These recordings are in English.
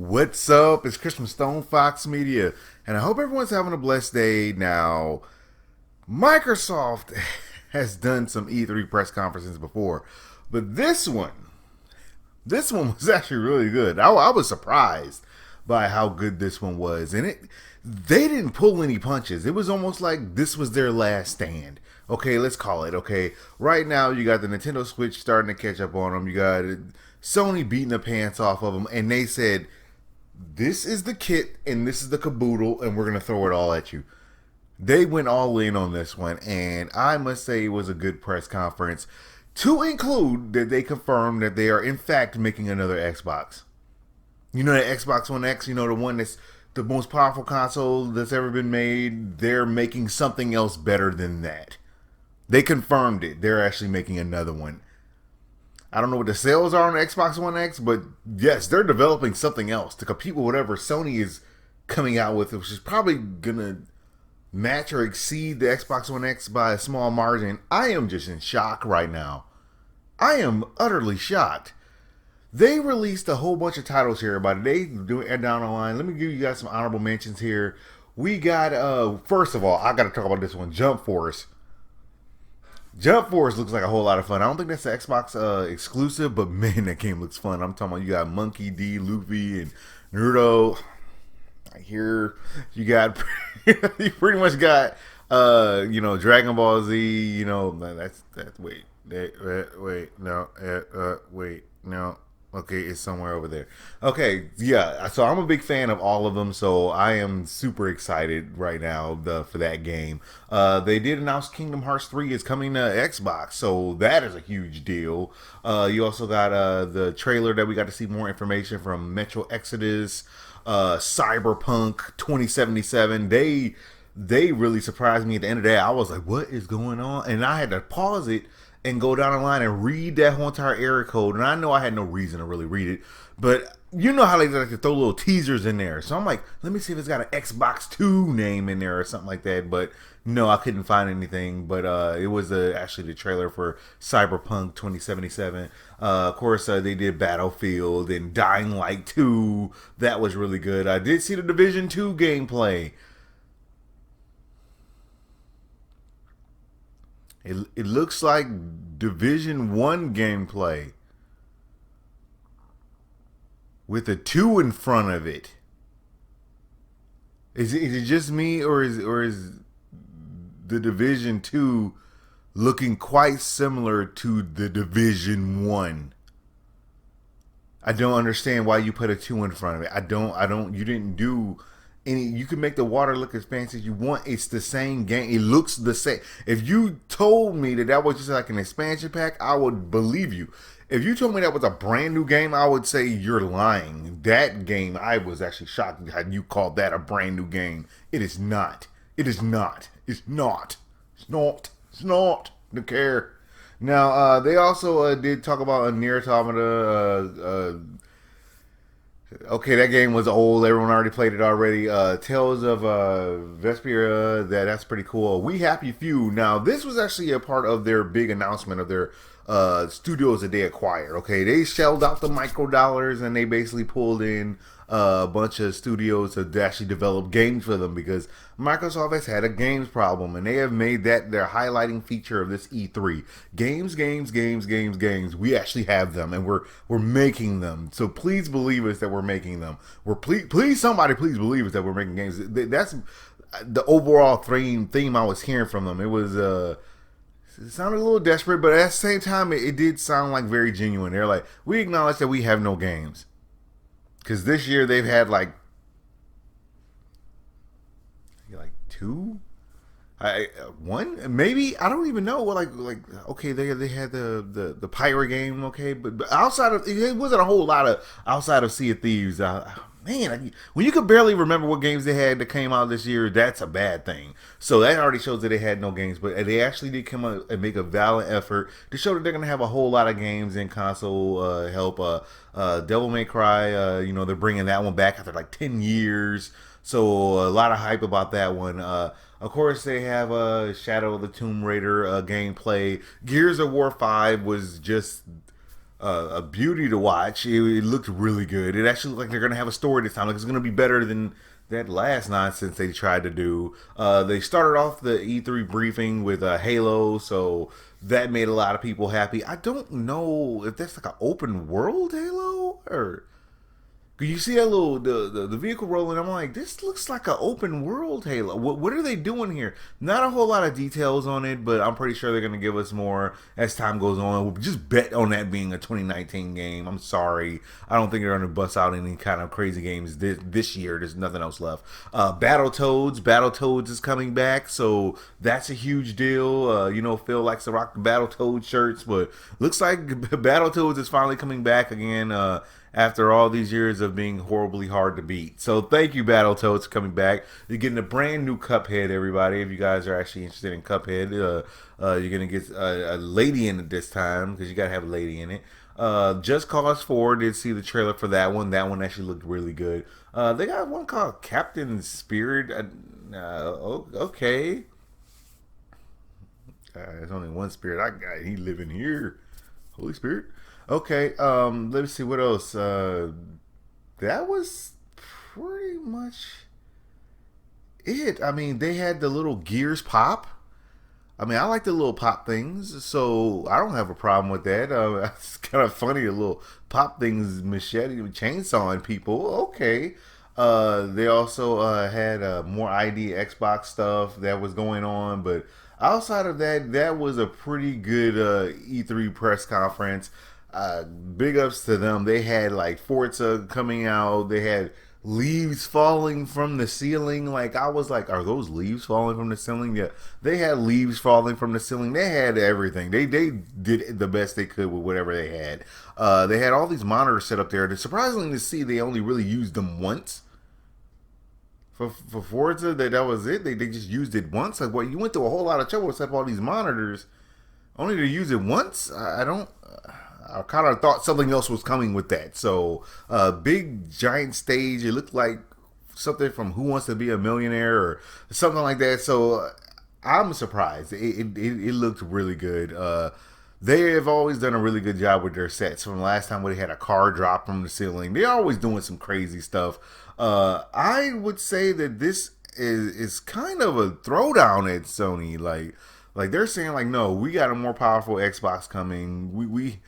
What's up? It's Chris from StonefoxMedia, and I hope everyone's having a blessed day. Now, Microsoft has done some E3 press conferences before, but this one was actually really good. I was surprised by how good this one was, and they didn't pull any punches. It was almost like this was their last stand. Okay, let's call it. Okay, right now you got the Nintendo Switch starting to catch up on them. You got Sony beating the pants off of them, and they said, "This is the kit, and this is the caboodle, and we're gonna throw it all at you." They went all in on this one, and I must say it was a good press conference. To include that they confirmed that they are in fact making another Xbox. You know the Xbox One X, you know the one that's the most powerful console that's ever been made. They're making something else better than that. They confirmed it. They're actually making another one. I don't know what the sales are on the Xbox One X, but yes, they're developing something else to compete with whatever Sony is coming out with, which is probably gonna match or exceed the Xbox One X by a small margin. I am just in shock right now. I am utterly shocked. They released a whole bunch of titles here, but they do it down the line. Let me give you guys some honorable mentions here. We got first of all, I gotta talk about this one, Jump Force. Jump Force looks like a whole lot of fun. I don't think that's the Xbox exclusive, but man, that game looks fun. I'm talking about you got Monkey D, Luffy, and Naruto. Here you got you pretty much got Dragon Ball Z. That's wait no. Okay, it's somewhere over there. Okay, yeah. So I'm a big fan of all of them. So I am super excited right now for that game. They did announce Kingdom Hearts 3 is coming to Xbox, so that is a huge deal. You also got the trailer that we got to see more information from Metro Exodus, Cyberpunk 2077. They really surprised me at the end of the day. I was like, what is going on? And I had to pause it and go down the line and read that whole entire error code. And I know I had no reason to really read it, but you know how they like to throw little teasers in there. So I'm like, let me see if it's got an Xbox 2 name in there or something like that. But no, I couldn't find anything. But it was actually the trailer for Cyberpunk 2077. Of course, they did Battlefield and Dying Light 2. That was really good. I did see the Division 2 gameplay. It looks like Division 1 gameplay with a 2 in front of it. Is it just me, or is the Division 2 looking quite similar to the Division 1? I don't understand why you put a 2 in front of it. You didn't do any. You can make the water look as fancy as you want. It's the same game. It looks the same. If you told me that was just like an expansion pack, I would believe you. If you told me that was a brand new game, I would say you're lying. That game, I was actually shocked how you called that a brand new game. It is not. It is not. It's not. It's not. It's not. Don't care. Now, they also did talk about a NieR Automata. Okay, that game was old. Everyone already played it already. Tales of Vesperia. That's pretty cool. We Happy Few. Now, this was actually a part of their big announcement of their studios that they acquired. Okay, they shelled out the micro dollars and they basically pulled in a bunch of studios to actually develop games for them, because Microsoft has had a games problem, and they have made that their highlighting feature of this E3. Games, games, games, games, games. We actually have them, and we're making them. So please believe us that we're making them. Please somebody please believe us that we're making games. That's the overall theme I was hearing from them. It was it sounded a little desperate, but at the same time, it did sound like very genuine. They're like, we acknowledge that we have no games. Because this year they've had like two, one maybe, I don't even know. Like okay, they had the pirate game, okay, but outside of it wasn't a whole lot of outside of Sea of Thieves. Man, when you could barely remember what games they had that came out this year, that's a bad thing. So that already shows that they had no games, but they actually did come out and make a valiant effort to show that they're going to have a whole lot of games in console help. Devil May Cry, they're bringing that one back after like 10 years. So a lot of hype about that one. Of course, they have Shadow of the Tomb Raider gameplay. Gears of War 5 was just a beauty to watch. It looked really good. It actually looked like they're gonna have a story this time. Like it's gonna be better than that last nonsense they tried to do. They started off the E3 briefing with Halo, so that made a lot of people happy. I don't know if that's like an open world Halo or you see that little the vehicle rolling. I'm like, this looks like an open world Halo. What are they doing here? Not a whole lot of details on it, but I'm pretty sure they're gonna give us more as time goes on. We'll just bet on that being a 2019 game. I'm sorry, I don't think they're gonna bust out any kind of crazy games this year. There's nothing else left. Battletoads is coming back, so that's a huge deal. Phil likes to rock the Battletoads shirts, but looks like Battletoads is finally coming back again. After all these years of being horribly hard to beat. So thank you, Battletoads, for coming back. You're getting a brand new Cuphead, everybody. If you guys are actually interested in Cuphead, you're going to get a lady in it this time, because you got to have a lady in it. Just Cause 4, did see the trailer for that one. That one actually looked really good. They got one called Captain Spirit. Okay. There's only one spirit I got. He living here. Holy Spirit. Okay, let's see what else. That was pretty much it. I mean, they had the little gears pop. I mean, I like the little pop things, so I don't have a problem with that. It's kind of funny, the little pop things, machete, chainsawing people. Okay. They also had more ID Xbox stuff that was going on, but outside of that, that was a pretty good E3 press conference. Big ups to them. They had like Forza coming out. They had leaves falling from the ceiling. Like I was like, are those leaves falling from the ceiling? Yeah, they had leaves falling from the ceiling. They had everything. They did the best they could with whatever they had. They had all these monitors set up there. It's surprising to see they only really used them once. For Forza, that was it. They just used it once. Like, what, you went through a whole lot of trouble to set up all these monitors, only to use it once. I don't. I kind of thought something else was coming with that. So, big giant stage. It looked like something from Who Wants to Be a Millionaire or something like that. So, I'm surprised. It looked really good. They have always done a really good job with their sets. From last time where they had a car drop from the ceiling, they're always doing some crazy stuff. I would say that this is kind of a throwdown at Sony. Like they're saying, like, no, we got a more powerful Xbox coming. We're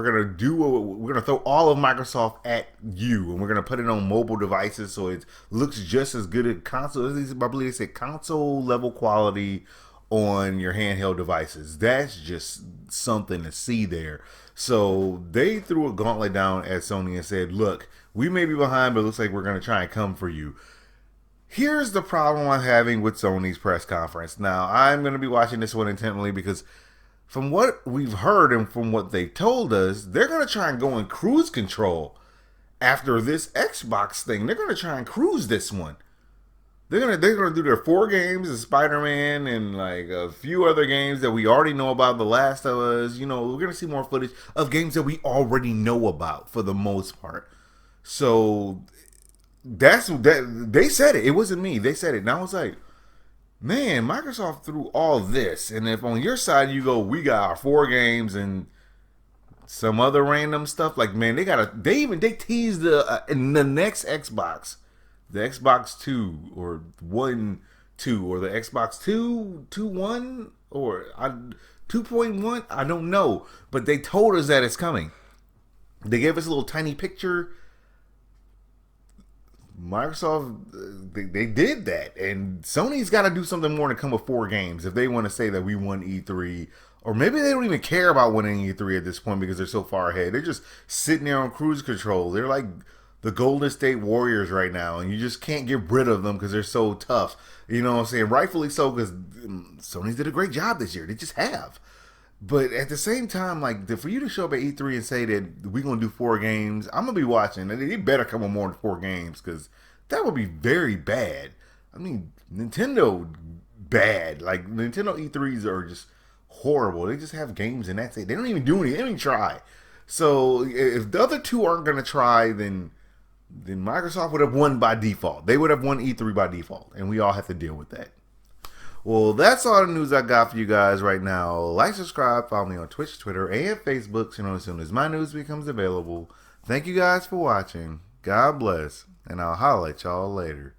gonna throw all of Microsoft at you, and we're gonna put it on mobile devices so it looks just as good at console. I believe they said console level quality on your handheld devices. That's just something to see there. So they threw a gauntlet down at Sony and said, look, we may be behind, but it looks like we're gonna try and come for you. Here's the problem I'm having with Sony's press conference. Now, I'm going to be watching this one intently because from what we've heard and from what they've told us, they're going to try and go in cruise control after this Xbox thing. They're going to try and cruise this one. They're gonna do their 4 games of Spider-Man and like a few other games that we already know about. The Last of Us. We're going to see more footage of games that we already know about for the most part. So that they said it. It wasn't me. They said it. And I was like, man, Microsoft threw all this, and if on your side you go, we got our 4 games and some other random stuff. Like, man, they teased in the next Xbox, the Xbox 2 or 1.2 or the Xbox 2.1 or 2.1. I don't know, but they told us that it's coming. They gave us a little tiny picture. Microsoft, they did that, and Sony's got to do something more to come with 4 games if they want to say that we won E3, or maybe they don't even care about winning E3 at this point because they're so far ahead. They're just sitting there on cruise control. They're like the Golden State Warriors right now, and you just can't get rid of them because they're so tough. You know what I'm saying? Rightfully so, because Sony's did a great job this year. They just have. But at the same time, like, for you to show up at E3 and say that we're going to do 4 games, I'm going to be watching. And they better come with more than 4 games, because that would be very bad. I mean, Nintendo, bad. Like, Nintendo E3s are just horrible. They just have games and that's it. They don't even do anything. They don't even try. So, if the other 2 aren't going to try, then Microsoft would have won by default. They would have won E3 by default. And we all have to deal with that. Well, that's all the news I got for you guys right now. Like, subscribe, follow me on Twitch, Twitter, and Facebook. So you know as soon as my news becomes available. Thank you guys for watching. God bless, and I'll holler at y'all later.